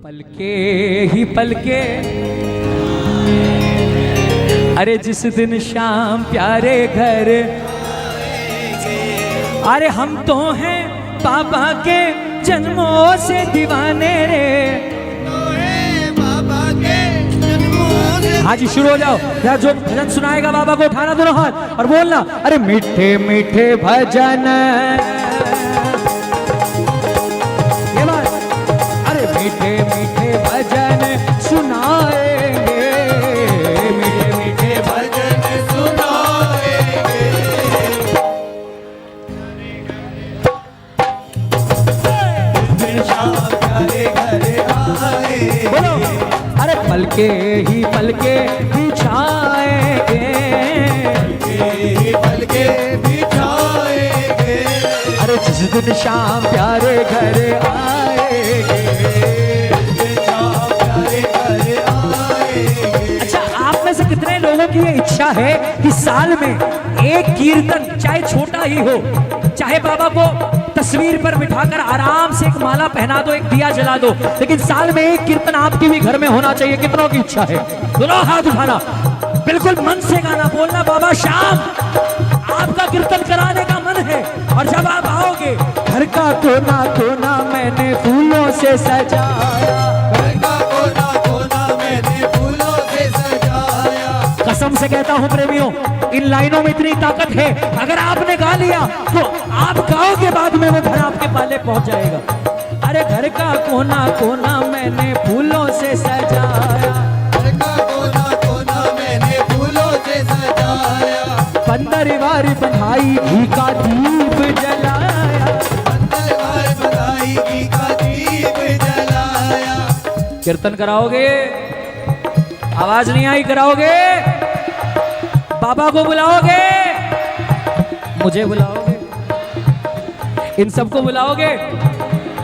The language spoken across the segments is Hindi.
पलके ही पलके, अरे जिस दिन शाम प्यारे घर, अरे हम तो हैं बाबा के जन्मों से दीवाने रे। हाँ जी शुरू हो जाओ। यार जो भजन सुनाएगा बाबा को उठाना दोनों हाथ और बोलना, अरे मीठे मीठे भजन, ये बात, अरे मीठे मीठे भजन सुनाएंगे, मीठे मीठे भजन सुनाएंगे। बोलो, अरे पलके ही पलके बिछाएंगे, पलके बिछाएंगे, अरे जिस दिन शाम प्यारे घर आएंगे, शाम प्यारे घर आएंगे। अच्छा, आप में से कितने लोगों की ये इच्छा है कि साल में एक कीर्तन, चाहे छोटा ही हो, चाहे बाबा को तस्वीर पर बिठाकर आराम से एक माला पहना दो, एक दिया जला दो, लेकिन साल में एक कीर्तन आपकी भी घर में होना चाहिए? कितनों की इच्छा है? दोनों हाथ उठाना, बिल्कुल मन से गाना, बोलना बाबा शाम आपका कीर्तन कराने का मन है। और जब आप आओगे, घर का कोना कोना मैंने फूलों से सजाया, घर का कोना कोना मैंने फूलों से सजाया। कसम से कहता हूँ प्रेमियों, इन लाइनों में इतनी ताकत है, अगर आपने गा लिया तो आप गाओगे, बाद में वो घर आपके पाले पहुंच जाएगा। अरे घर का कोना कोना मैंने फूलों से सजाया, घर का कोना कोना मैंने फूलों से सजाया, पंदरवारी बधाई घी का दीप जलाया, पंदरवारी बधाई घी का दीप जलाया। कीर्तन कराओगे? आवाज नहीं आई? कराओगे? बाबा को बुलाओगे? मुझे बुलाओगे? इन सबको बुलाओगे?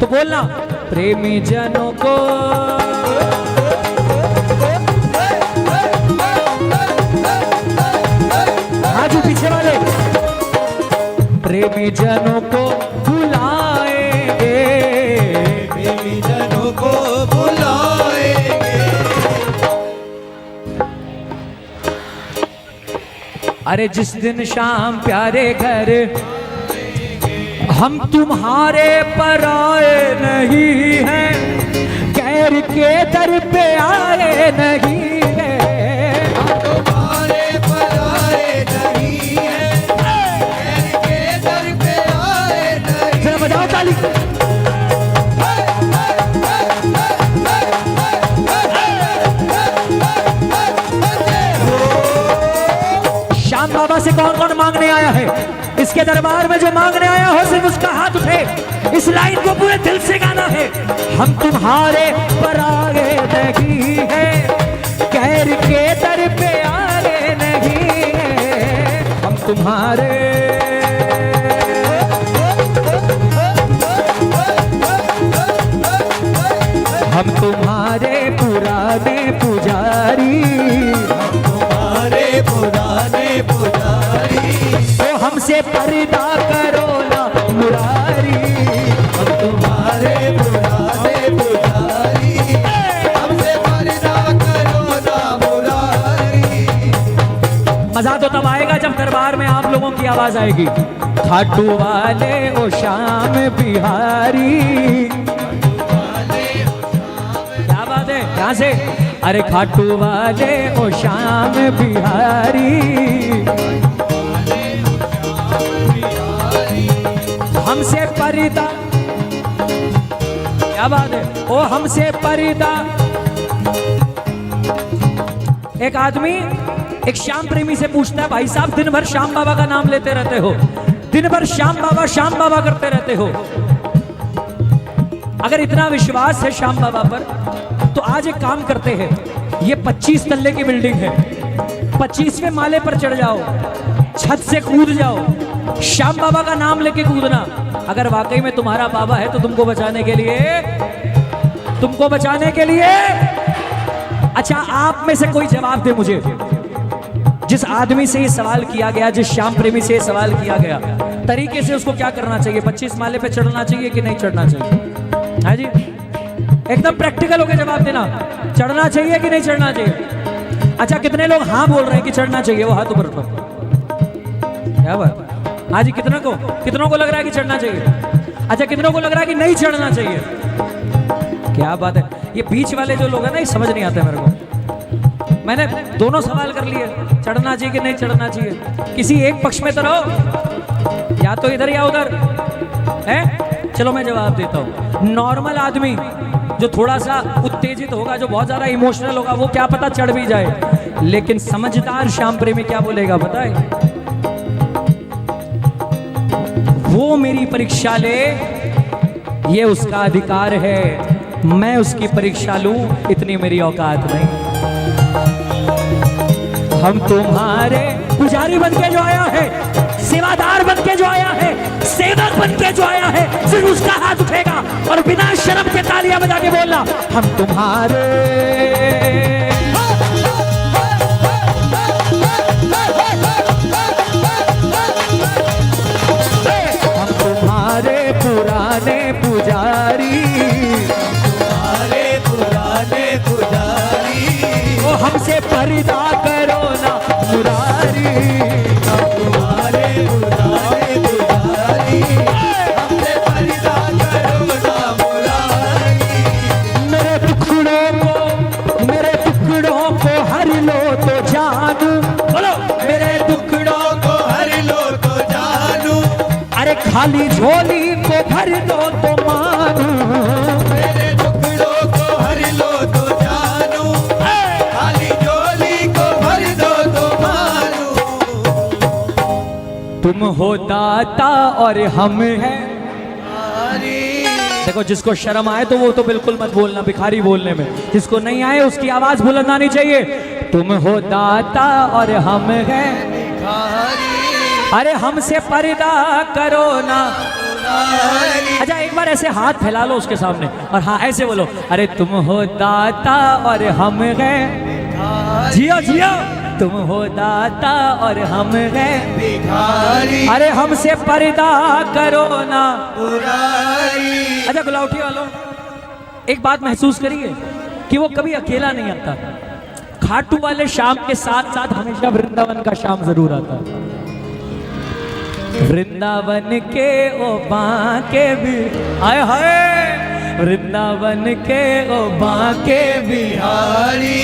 तो बोलना, प्रेमी जनों को, हाँ जी पीछे वाले, प्रेमी जनों को बुलाएंगे, प्रेमी जनों को बुलाएंगे। अरे जिस दिन शाम प्यारे घर, हम तुम्हारे पराए नहीं हैं, गैर के दर पे आए नहीं हैं, हम तुम्हारे पराए नहीं हैं, गैर के दर पे आए नहीं। जरा बजाओ ताली। श्याम बाबा से कौन कौन मांगने आया है? इसके दरबार में जो मांगने आया हो सिर्फ उसका हाथ उठे। इस लाइन को पूरे दिल से गाना है, हम तुम्हारे पराए नहीं है, गैर के दर पे आए नहीं है, हम तुम्हारे, हम तुम्हारे पुराने पुजारी, हम तुम्हारे पुराने पुजारी, तो हमसे पर्दा करो ना मुरारी, हम तुम्हारे पुराने पुजारी, हमसे पर्दा करो ना मुरारी। मजा तो तब आएगा जब दरबार में आप लोगों की आवाज आएगी, खाटू वाले ओ शाम बिहारी। क्या बात है? यहाँ से, अरे खाटू वाले ओ शाम बिहारी, हमसे पर्दा, क्या बात है? ओ हमसे पर्दा। एक आदमी एक श्याम प्रेमी से पूछता है, भाई साहब दिन भर श्याम बाबा का नाम लेते रहते हो, दिन भर श्याम बाबा करते रहते हो, अगर इतना विश्वास है श्याम बाबा पर तो आज एक काम करते हैं, ये 25 तल्ले की बिल्डिंग है, 25वें माले पर चढ़ जाओ, छत से कूद जाओ, श्याम बाबा का नाम लेके कूदना। अगर वाकई में तुम्हारा बाबा है तो तुमको बचाने के लिए, तुमको बचाने के लिए। अच्छा, आप में से कोई जवाब दे मुझे, जिस आदमी से ये सवाल किया गया, जिस श्याम प्रेमी से ये सवाल किया गया, तरीके से उसको क्या करना चाहिए? 25 माले पे चढ़ना चाहिए कि नहीं चढ़ना चाहिए? हाँ जी, एकदम प्रैक्टिकल होकर जवाब देना, चढ़ना चाहिए कि नहीं चढ़ना चाहिए? अच्छा, कितने लोग हाँ बोल रहे हैं कि चढ़ना चाहिए? वो हाथ ऊपर उठाओ। क्या बात? हाँ जी, कितनों को लग रहा है कि चढ़ना चाहिए? अच्छा, कितनों को लग रहा है कि नहीं चढ़ना चाहिए? क्या बात है। ये बीच वाले जो लोग हैं ना, ये समझ नहीं आते मेरे को। मैंने दोनों सवाल कर लिए, चढ़ना चाहिए कि नहीं चढ़ना चाहिए। किसी एक पक्ष में तो रहो, या तो इधर या उधर है। चलो मैं जवाब देता हूँ। नॉर्मल आदमी जो थोड़ा सा उत्तेजित होगा, जो बहुत ज्यादा इमोशनल होगा, वो क्या पता चढ़ भी जाए, लेकिन समझदार श्याम प्रेमी क्या बोलेगा पता है? वो मेरी परीक्षा ले, ये उसका अधिकार है, मैं उसकी परीक्षा लूं, इतनी मेरी औकात नहीं। हम तुम्हारे पुजारी बन के जो आया है, सेवादार बन के जो आया है, सेवक बन के जो आया है, सिर्फ उसका हाथ उठेगा और बिना शर्म के तालियां बजा के बोलना, हम तुम्हारे। हम तुम्हारे पुराने पुजारी, तुम्हारे पुराने पुजारी, ओ हमसे पर्दा करो ना मुरारी। हम तुम्हारे पुराने पुजारी, हमसे पर्दा करो ना मुरारी। मेरे टुकड़ों को हर लो तो जानू, बोलो मेरे टुकड़ों को हर लो तो जानू, अरे खाली झोली को भर दो तो मानू। मेरे टुकड़ों को हर लो तो जानू, खाली झोली को भर दो तो मानू। तुम हो दाता और हम हैं। देखो, जिसको शर्म आए तो वो तो बिल्कुल मत बोलना भिखारी बोलने में, जिसको नहीं आए उसकी आवाज बुलंद आनी चाहिए। तुम हो दाता और हम हैं भिखारी, अरे हमसे पर्दा करो ना। अच्छा, एक बार ऐसे हाथ फैला लो उसके सामने और हाँ ऐसे बोलो, अरे तुम हो दाता और हम हैं। जियो जियो, तुम हो दाता और हम हैं भिखारी, अरे हमसे पर्दा करो ना पुरारी। अच्छा, गुलाउठी वालों, एक बात महसूस करिए कि वो कभी अकेला नहीं आता। खाटू वाले शाम के साथ साथ हमेशा वृंदावन का शाम जरूर आता। वृंदावन के ओ बांके भी, हाय हाय, वृंदावन के ओ बांके बिहारी,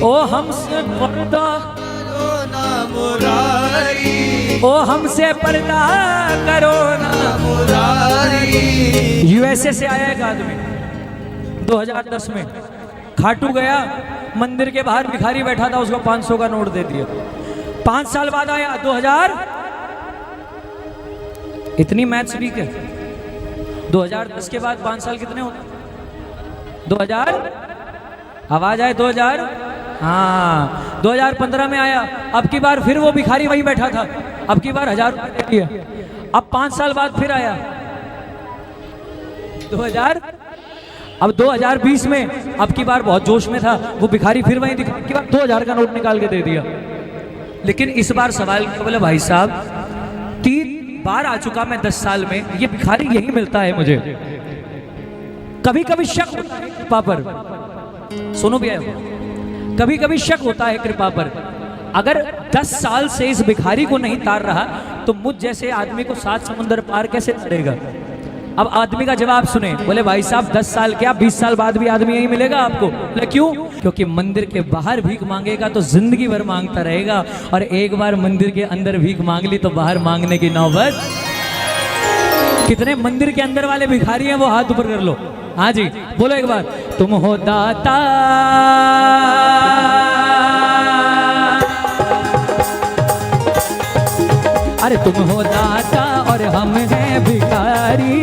ओ हमसे पर्दा करो ना मुरारी, ओ हमसे पर्दा करो ना मुरारी। यूएसए से आया एक आदमी 2010 में, खाटू गया, मंदिर के बाहर भिखारी बैठा था, उसको 500 का नोट दे दिया। 5 साल बाद आया 2000, इतनी मैथ्स वीक है। 2010 के बाद 5 साल कितने होते? 2000, आवाज आए 2000, हाँ 2015 में आया। अब की बार फिर वो भिखारी वहीं बैठा था, अब की बार 1000 रुपए दे दिया। अब 5 साल बाद फिर आया 2000, अब 2020 में, अब की बार बहुत जोश में था वो भिखारी, फिर वहीं दिखा, की बार 2000 का नोट निकाल के दे दिया। लेकिन इस बार सवाल बोले, भाई साहब 3 बार आ चुका मैं 10 साल में, ये भिखारी यही मिलता है मुझे। कभी कभी शक होता है कृपा पर, सुनो भैया, कभी कभी शक होता है कृपा पर। अगर 10 साल से इस भिखारी को नहीं तार रहा तो मुझ जैसे आदमी को 7 समुंदर पार कैसे तरेगा? अब आदमी का जवाब सुने, बोले भाई साहब 10 साल क्या 20 साल बाद भी आदमी यही मिलेगा आपको। बोले क्यों? क्योंकि मंदिर के बाहर भीख मांगेगा तो जिंदगी भर मांगता रहेगा, और एक बार मंदिर के अंदर भीख मांग ली तो बाहर मांगने की नौबत। कितने मंदिर के अंदर वाले भिखारी हैं वो हाथ ऊपर कर लो। हाँ जी, बोलो एक बार, तुम हो दाता, अरे तुम हो दाता और हम हैं भिखारी,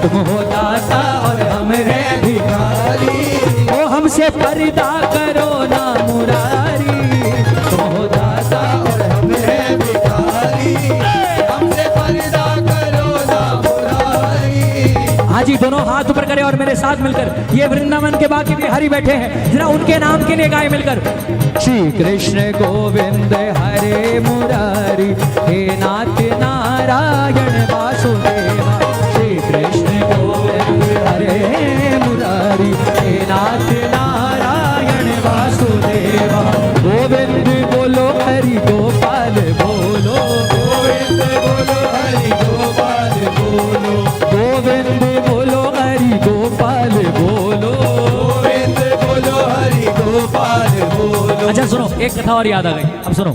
तुम हो दाता और हम हैं भिखारी, ओ हमसे पर्दा करो ना मुरारी। तुम हो दाता और हम हैं भिखारी, हमसे पर्दा करो ना मुरारी। हाँ जी, दोनों हाथ ऊपर करें और मेरे साथ मिलकर ये वृंदावन के बाकी बिहारी बैठे हैं, जरा उनके नाम के लिए गाए मिलकर। श्री कृष्ण गोविंद हरे मुरारी, हे नाथ नारायण वासुदेवा। श्री कृष्ण गोविंद हरे मुरारी, नाथ नारायण वासुदेवा। गोविंद बोलो हरि गोपाल बोलो, गोविंद बोलो हरि गोपाल बोलो, गोविंद बोलो हरि गोपाल बोलो, गोविंद बोलो हरि गोपाल बोलो। अच्छा सुनो, एक कथा और याद आ गई, अब सुनो।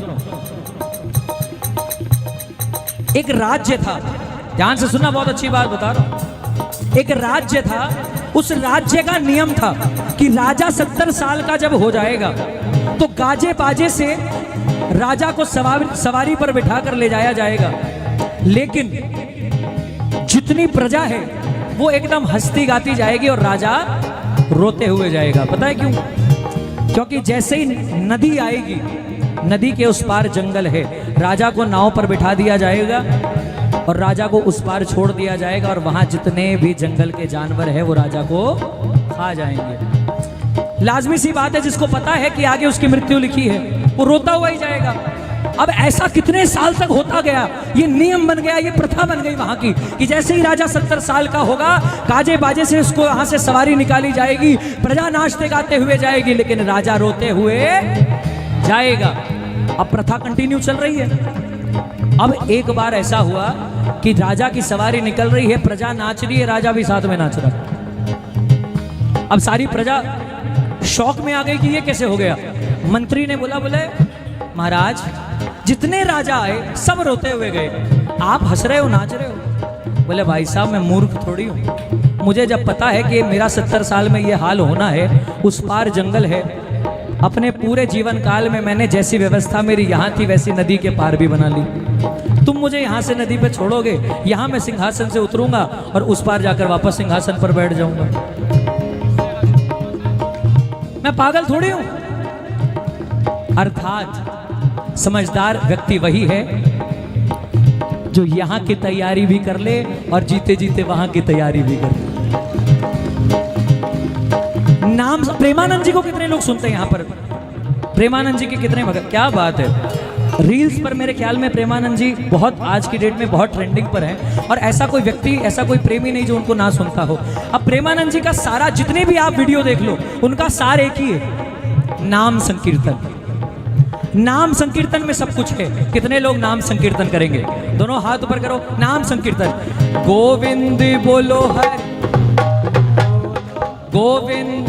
एक राज्य था, ध्यान से सुनना, बहुत अच्छी बात बता रहा हूं। एक राज्य था, उस राज्य का नियम था कि राजा 70 साल का जब हो जाएगा तो गाजे बाजे से राजा को सवारी पर बिठा कर ले जाया जाएगा। लेकिन जितनी प्रजा है वो एकदम हंसती गाती जाएगी और राजा रोते हुए जाएगा। पता है क्यों? क्योंकि जैसे ही नदी आएगी, नदी के उस पार जंगल है, राजा को नाव पर बिठा दिया जाएगा और राजा को उस पार छोड़ दिया जाएगा और वहां जितने भी जंगल के जानवर है वो राजा को खा जाएंगे। लाजमी सी बात है, जिसको पता है कि आगे उसकी मृत्यु लिखी है वो रोता हुआ ही जाएगा। अब ऐसा कितने साल तक होता गया, ये नियम बन गया, ये प्रथा बन गई वहां की कि जैसे ही राजा 70 साल का होगा गाजे बाजे से उसको वहां से सवारी निकाली जाएगी, प्रजा नाचते गाते हुए जाएगी, लेकिन राजा रोते हुए जाएगा। अब प्रथा कंटिन्यू चल रही है। अब एक बार ऐसा हुआ कि राजा की सवारी निकल रही है, प्रजा नाच रही है, राजा भी साथ में नाच रहा है। अब सारी प्रजा शौक में आ गई कि ये कैसे हो गया। मंत्री ने बोले महाराज जितने राजा आए सब रोते हुए गए, आप हंस रहे हो, नाच रहे हो। बोले भाई साहब मैं मूर्ख थोड़ी हूँ, मुझे जब पता है कि मेरा 70 साल में ये हाल होना है, उस पार जंगल है, अपने पूरे जीवन काल में मैंने जैसी व्यवस्था मेरी यहाँ थी वैसी नदी के पार भी बना ली। तुम मुझे यहाँ से नदी पे छोड़ोगे, यहाँ मैं सिंहासन से उतरूंगा और उस पार जाकर वापस सिंहासन पर बैठ जाऊंगा। मैं पागल थोड़ी हूं। अर्थात समझदार व्यक्ति वही है जो यहाँ की तैयारी भी कर ले और जीते जीते वहां की तैयारी भी कर ले। नाम प्रेमानंद जी को कितने लोग सुनते हैं यहाँ पर? प्रेमानंद जी के कितने भगत, क्या बात है। रील्स पर मेरे ख्याल में प्रेमानंद जी बहुत आज की डेट में बहुत ट्रेंडिंग पर हैं और ऐसा कोई व्यक्ति, ऐसा कोई प्रेमी नहीं जो उनको ना सुनता हो। अब प्रेमानंद जी का सारा, जितने भी आप वीडियो देख लो, उनका सार एक ही है, नाम संकीर्तन। नाम संकीर्तन में सब कुछ है। कितने लोग नाम संकीर्तन करेंगे? दोनों हाथ ऊपर करो, नाम संकीर्तन। गोविंद बोलो हरि गोविंद।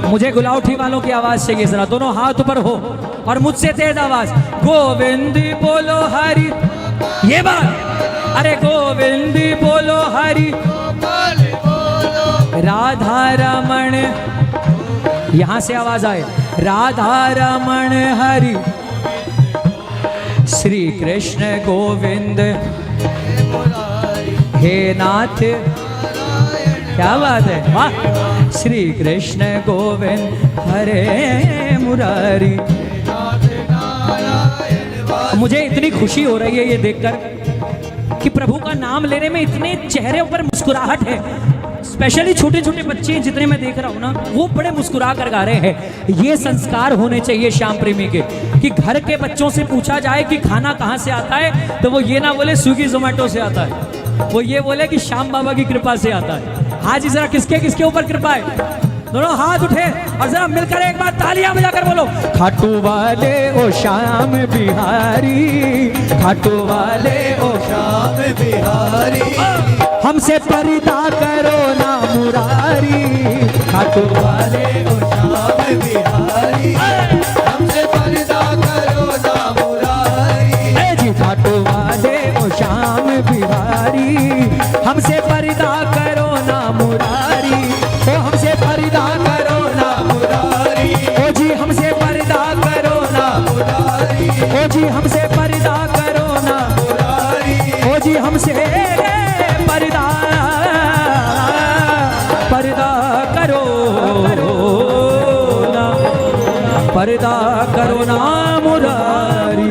मुझे गुलाउठी वालों की आवाज चाहिए जरा, दोनों हाथ ऊपर हो और मुझसे तेज आवाज, गोविंद बोलो हरि। ये बात, अरे गोविंद बोलो हरि। राधा रमण, यहां से आवाज आए, राधा रमण हरि श्री कृष्ण गोविंद हे नाथ। क्या बात है, वाह। श्री कृष्ण गोविंद हरे मुरारी। मुझे इतनी खुशी हो रही है ये देखकर कि प्रभु का नाम लेने में इतने चेहरे पर मुस्कुराहट है। स्पेशली छोटे छोटे बच्चे जितने मैं देख रहा हूँ ना, वो बड़े मुस्कुरा कर गा रहे हैं। ये संस्कार होने चाहिए श्याम प्रेमी के कि घर के बच्चों से पूछा जाए कि खाना कहाँ से आता है तो वो ये ना बोले स्विगी जोमेटो से आता है, वो ये बोले कि श्याम बाबा की कृपा से आता है। आज जरा किसके किसके ऊपर कृपा है? दोनों हाथ उठे और जरा मिलकर एक बार तालियां बजाकर बोलो, खाटू वाले ओ श्याम बिहारी, खाटू वाले ओ श्याम बिहारी, हमसे परिदा करो ना मुरारी, खाटू वाले ओ श्याम बिहारी, हमसे परिदा करो ना मुरारी। जी खाटू वाले ओ श्याम बिहारी, हमसे परिदा करो ना मुरारी, ओ हमसे परिदा करो ना मुरारी, ओ जी हमसे परिदा करो ना मुरारी, ओ जी हमसे परिदा करो ना मुरारी, ओ जी हमसे परिदा करो ना, परिदा करो ना मुरारी।